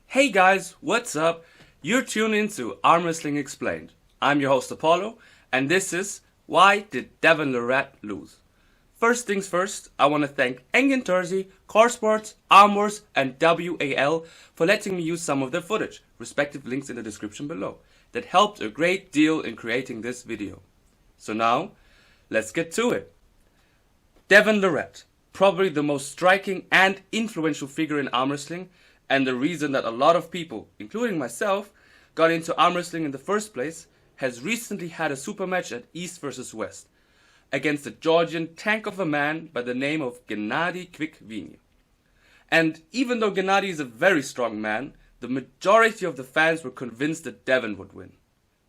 Hey guys, what's up? You're tuned into Arm Wrestling Explained. I'm your host Apollo, and this is Why Did Devon LARRATT Lose? First things first, I want to thank Engin Terzi, Core Sports, Arm Wars, and WAL for letting me use some of their footage, respective links in the description below. That helped a great deal in creating this video. So now, let's get to it. Devon LARRATT, probably the most striking and influential figure in arm wrestling, and the reason that a lot of people, including myself, got into arm wrestling in the first place, has recently had a super match at East vs West against a Georgian tank of a man by the name of Gennady Quick-Vini. And even though Gennady is a very strong man, the majority of the fans were convinced that Devon would win.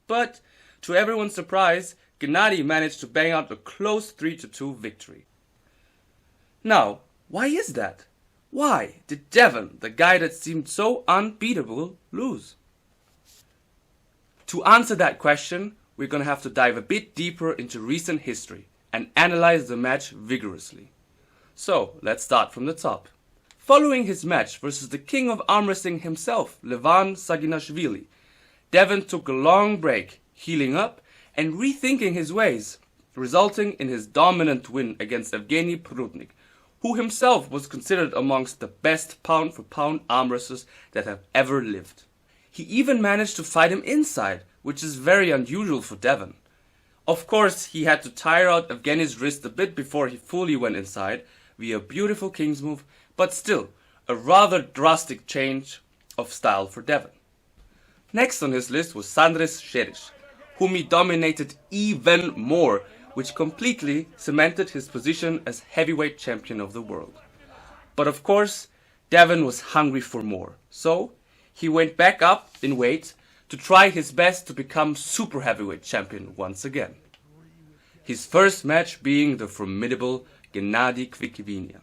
But, to everyone's surprise, Gennady managed to bang out a close 3-2 victory. Now, why is that? Why did Devon, the guy that seemed so unbeatable, lose? To answer that question, we're gonna have to dive a bit deeper into recent history and analyze the match vigorously. So, let's start from the top. Following his match versus the king of arm wrestling himself, Levan Saginashvili, Devon took a long break, healing up and rethinking his ways, resulting in his dominant win against Evgeny Prudnik, who himself was considered amongst the best pound-for-pound arm wrestlers that have ever lived. He even managed to fight him inside, which is very unusual for Devon. Of course, he had to tire out Evgeny's wrist a bit before he fully went inside via a beautiful King's move, but still, a rather drastic change of style for Devon. Next on his list was Sandris Šerić, whom he dominated even more, which completely cemented his position as heavyweight champion of the world. But of course, Devon was hungry for more, so he went back up in weight to try his best to become super heavyweight champion once again. His first match being the formidable Gennady Quick-Vini.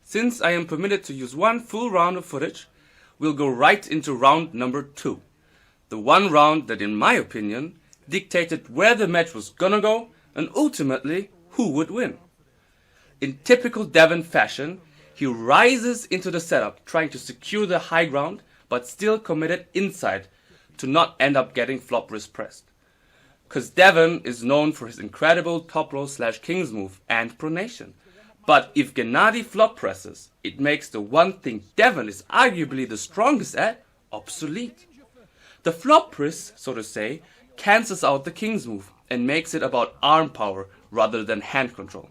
Since I am permitted to use one full round of footage, we'll go right into round number 2. The one round that, in my opinion, dictated where the match was gonna go and ultimately who would win. In typical Devon fashion, he rises into the setup trying to secure the high ground but still committed inside to not end up getting flop wrist pressed. Cause Devon is known for his incredible top row / King's move and pronation. But if Gennady flop presses, it makes the one thing Devon is arguably the strongest at obsolete. The flop press, so to say, cancels out the King's move and makes it about arm power rather than hand control.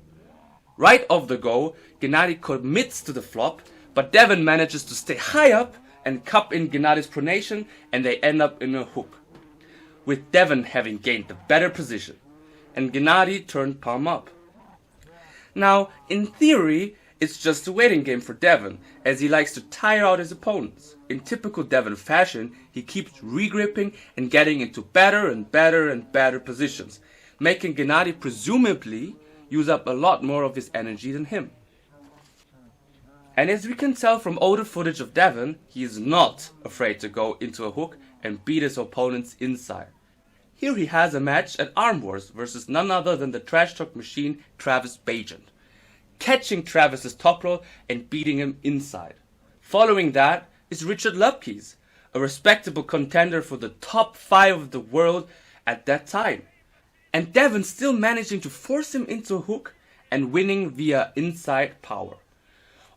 Right off the go, Gennady commits to the flop, but Devon manages to stay high up and cup in Gennady's pronation, and they end up in a hook, with Devon having gained the better position, and Gennady turned palm up. Now, in theory, it's just a waiting game for Devon, as he likes to tire out his opponents. In typical Devon fashion, he keeps regripping and getting into better and better positions, making Gennady presumably use up a lot more of his energy than him. And as we can tell from older footage of Devon, he is not afraid to go into a hook and beat his opponents inside. Here he has a match at Arm Wars versus none other than the trash talk machine Travis Bagent, catching Travis's top roll and beating him inside. Following that is Richard Lupkes, a respectable contender for the top 5 of the world at that time. And Devon still managing to force him into a hook and winning via inside power.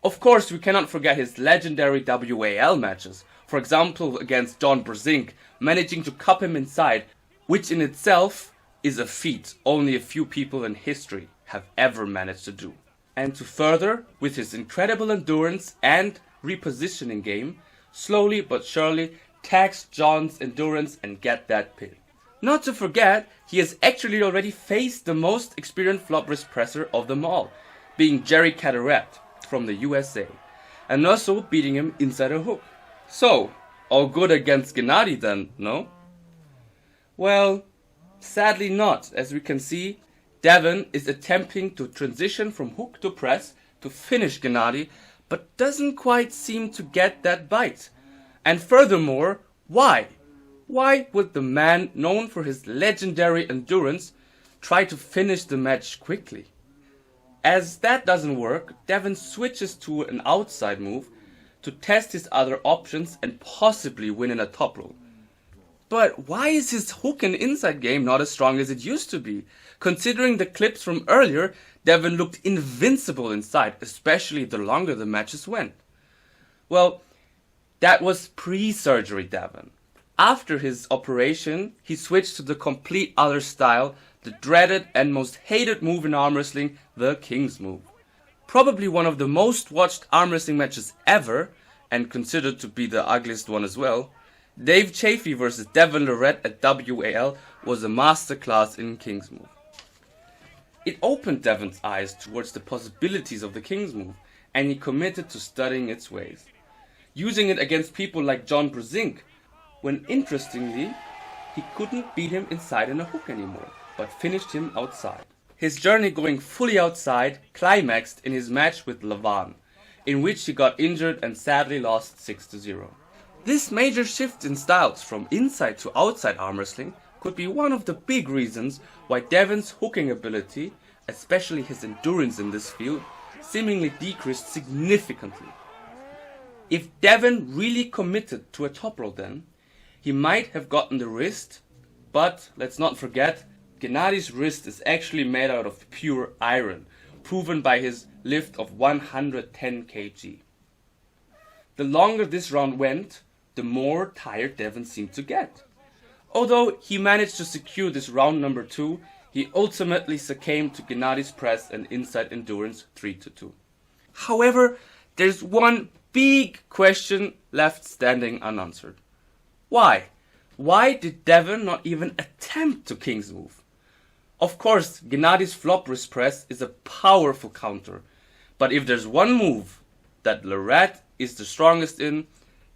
Of course, we cannot forget his legendary WAL matches, for example against John Brzezinski, managing to cup him inside, which in itself is a feat only a few people in history have ever managed to do. And to further, with his incredible endurance and repositioning game, slowly but surely tax John's endurance and get that pin. Not to forget, he has actually already faced the most experienced flop wrist presser of them all, being Jerry Caderet from the USA, and also beating him inside a hook. So, all good against Gennady then, no? Well, sadly not. As we can see, Devon is attempting to transition from hook to press to finish Gennady, but doesn't quite seem to get that bite. And furthermore, why? Why would the man known for his legendary endurance try to finish the match quickly? As that doesn't work, Devon switches to an outside move to test his other options and possibly win in a top roll. But why is his hook and inside game not as strong as it used to be? Considering the clips from earlier, Devon looked invincible inside, especially the longer the matches went. Well, that was pre-surgery Devon. After his operation, he switched to the complete other style, the dreaded and most hated move in arm wrestling, the King's Move. Probably one of the most watched arm wrestling matches ever, and considered to be the ugliest one as well, Dave Chaffee vs Devon LARRATT at WAL was a masterclass in King's Move. It opened Devon's eyes towards the possibilities of the King's Move, and he committed to studying its ways, using it against people like John Brzezinski, when interestingly, he couldn't beat him inside in a hook anymore, but finished him outside. His journey going fully outside climaxed in his match with Levan, in which he got injured and sadly lost 6-0. This major shift in styles from inside to outside arm wrestling could be one of the big reasons why Devon's hooking ability, especially his endurance in this field, seemingly decreased significantly. If Devon really committed to a top roll then, he might have gotten the wrist, but let's not forget, Gennady's wrist is actually made out of pure iron, proven by his lift of 110 kg. The longer this round went, the more tired Devon seemed to get. Although he managed to secure this round number 2, he ultimately succumbed to Gennady's press and inside endurance 3-2. However, there's one big question left standing unanswered. Why? Why did Devon not even attempt to King's Move? Of course, Gennady's flop wrist press is a powerful counter, but if there's one move that LARRATT is the strongest in,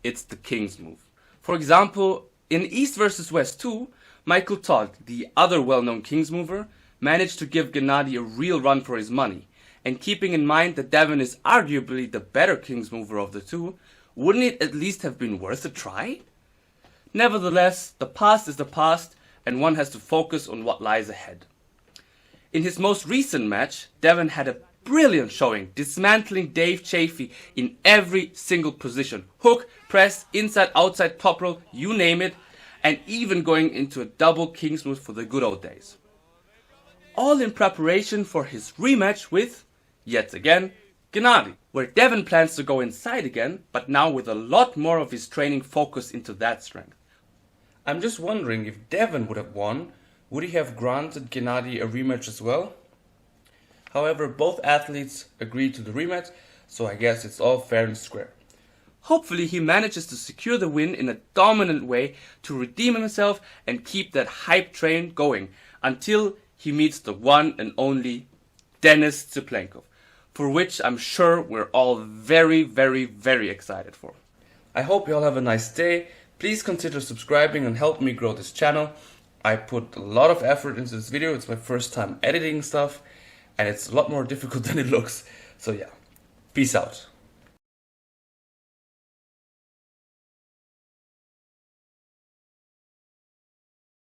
it's the King's Move. For example, in East vs West 2, Michael Todd, the other well-known King's Mover, managed to give Gennady a real run for his money, and keeping in mind that Devon is arguably the better King's Mover of the two, wouldn't it at least have been worth a try? Nevertheless, the past is the past, and one has to focus on what lies ahead. In his most recent match, Devon had a brilliant showing, dismantling Dave Chaffee in every single position. Hook, press, inside, outside, top roll, you name it, and even going into a double King's Move for the good old days. All in preparation for his rematch with, yet again, Gennady, where Devon plans to go inside again, but now with a lot more of his training focused into that strength. I'm just wondering, if Devon would have won, would he have granted Gennady a rematch as well? However, both athletes agreed to the rematch, so I guess it's all fair and square. Hopefully he manages to secure the win in a dominant way to redeem himself and keep that hype train going until he meets the one and only Denis Tsiplankov, for which I'm sure we're all very, very, very excited for. I hope you all have a nice day. Please consider subscribing and help me grow this channel. I put a lot of effort into this video. It's my first time editing stuff, and it's a lot more difficult than it looks. So yeah, peace out.